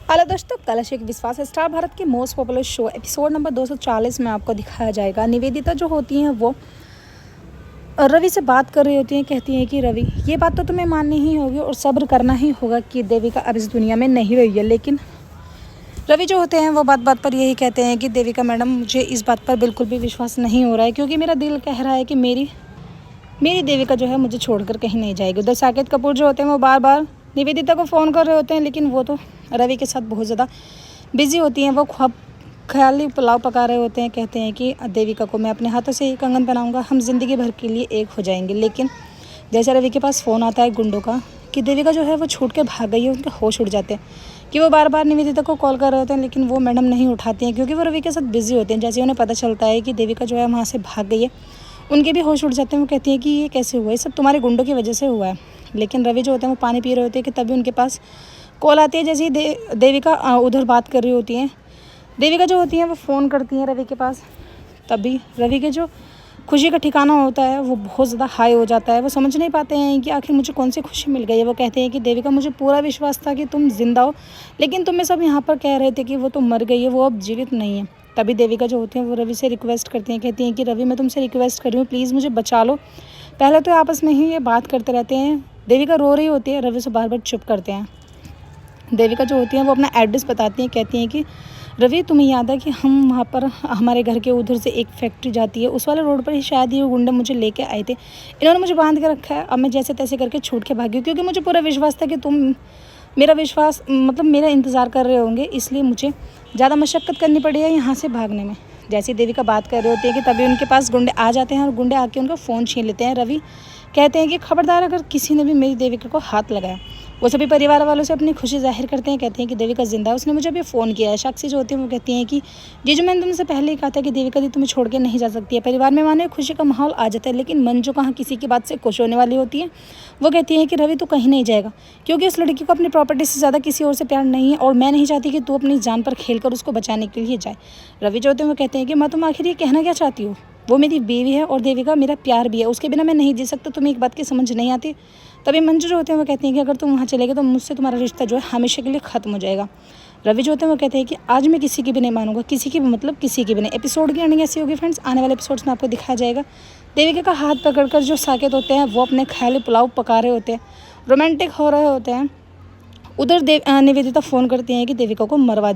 Hello दोस्तों, कलश एक विश्वास स्टार भारत के most popular show episode number 240 में आपको दिखाया जाएगा। निवेदिता जो होती हैं वो रवि से बात कर रही होती हैं। कहती हैं कि रवि, ये बात तो तुम्हें माननी ही होगी और सब्र करना ही होगा कि देविका अब इस दुनिया में नहीं रही है। लेकिन रवि जो होते हैं वो बात बात पर यही कहते हैं कि देविका मैडम, मुझे इस बात पर बिल्कुल भी विश्वास नहीं हो रहा है, क्योंकि मेरा दिल कह रहा है कि मेरी देविका जो है मुझे छोड़कर कहीं नहीं जाएगी। उधर साकेत कपूर जो होते हैं वो बार बार निवेदिता को फ़ोन कर रहे होते हैं, लेकिन वो तो रवि के साथ बहुत ज़्यादा बिजी होती हैं। वो खूब ख्याली पुलाव पका रहे होते हैं। कहते हैं कि देविका को मैं अपने हाथों से ही कंगन पहनाऊंगा, हम ज़िंदगी भर के लिए एक हो जाएंगे। लेकिन जैसे रवि के पास फ़ोन आता है गुंडों का कि देविका जो है वो छूट के भाग गई है, उनके होश उड़ जाते हैं कि वो बार बार निवेदिता को कॉल कर रहे होते हैं, लेकिन वो मैडम नहीं उठाती हैं क्योंकि वो रवि के साथ बिजी होते हैं। जैसे उन्हें पता चलता है कि देविका जो है वहाँ से भाग गई है, उनके भी होश उड़ जाते हैं। वो कहती है कि ये कैसे हुआ, ये सब तुम्हारे गुंडों की वजह से हुआ है। लेकिन रवि जो होते हैं वो पानी पी रहे होते हैं कि तभी उनके पास कॉल आती है। जैसे ही देविका उधर बात कर रही होती हैं, देविका जो होती हैं वो फ़ोन करती हैं रवि के पास। तभी रवि के जो खुशी का ठिकाना होता है वो बहुत ज़्यादा हाई हो जाता है। वो समझ नहीं पाते हैं कि आखिर मुझे कौन सी खुशी मिल गई है। वो कहते हैं कि देविका, मुझे पूरा विश्वास था कि तुम जिंदा हो, लेकिन तुम्हें सब यहाँ पर कह रहे थे कि वो तो मर गई है, वो अब जीवित नहीं है। तभी देविका जो होती हैं वो रवि से रिक्वेस्ट करती हैं। कहती हैं कि रवि, मैं तुमसे रिक्वेस्ट कर रही हूँ, प्लीज़ मुझे बचा लो। पहले तो आपस में ही ये बात करते रहते हैं। देविका रो रही होती है, रवि से बार बार चुप करते हैं। देविका जो होती हैं वो अपना एड्रेस बताती हैं। कहती हैं कि रवि, तुम्हें याद है कि हम वहाँ पर हमारे घर के उधर से एक फैक्ट्री जाती है, उस वाले रोड पर ही शायद ये गुंडे मुझे लेके आए थे। इन्होंने मुझे बांध के रखा है। अब मैं जैसे तैसे करके छूट के भागी, क्योंकि मुझे पूरा विश्वास था कि तुम मेरा इंतज़ार कर रहे होंगे, इसलिए मुझे ज़्यादा मशक्क़त करनी पड़ी है यहाँ से भागने में। जैसे देविका बात कर रहे होती है कि तभी उनके पास गुंडे आ जाते हैं और गुंडे आके उनका फ़ोन छीन लेते हैं। रवि कहते हैं कि खबरदार, अगर किसी ने भी मेरी देविका को हाथ लगाया। वो सभी परिवार वालों से अपनी खुशी जाहिर करते हैं। कहते हैं कि देविका जिंदा है, उसने मुझे अभी फ़ोन किया है। साक्षी जो होती है वो कहती हैं कि जीजू, मैंने तुमसे पहले ही कहा था कि देविका दी तुम्हें छोड़ के नहीं जा सकती है। परिवार में माने खुशी का माहौल आ जाता है, लेकिन मंजू कहाँ किसी की बात से खुश होने वाली होती है। वो कहती है कि रवि, तू कहीं नहीं जाएगा, क्योंकि उस लड़की को अपनी प्रॉपर्टी से ज़्यादा किसी और से प्यार नहीं है, और मैं नहीं चाहती कि तू अपनी जान पर खेल कर उसको बचाने के लिए जाए। रवि जो होते हैं वो कहते हैं कि मैं तुम आखिर ये कहना क्या चाहती हूँ, वो मेरी बीवी है और देविका मेरा प्यार भी है, उसके बिना मैं नहीं जी सकता। तुम्हें एक बात की समझ नहीं आती। तभी मंजू जो होते हैं वो कहती हैं कि अगर तुम वहाँ चले गए तो मुझसे तुम्हारा रिश्ता जो है हमेशा के लिए ख़त्म हो जाएगा। रवि जो होते हैं वो कहते हैं कि आज मैं किसी की भी नहीं मानूंगा, किसी की भी, मतलब किसी की भी नहीं। एपिसोड की एंडिंग ऐसी होगी फ्रेंड्स, आने वाले एपिसोड्स में आपको दिखाया जाएगा। देविका का हाथ पकड़कर जो साकेत होते हैं वो अपने ख्याली पुलाव पका रहे होते हैं, रोमांटिक हो रहे होते हैं। उधर निवेदिता फ़ोन करती हैं कि देविका को मरवा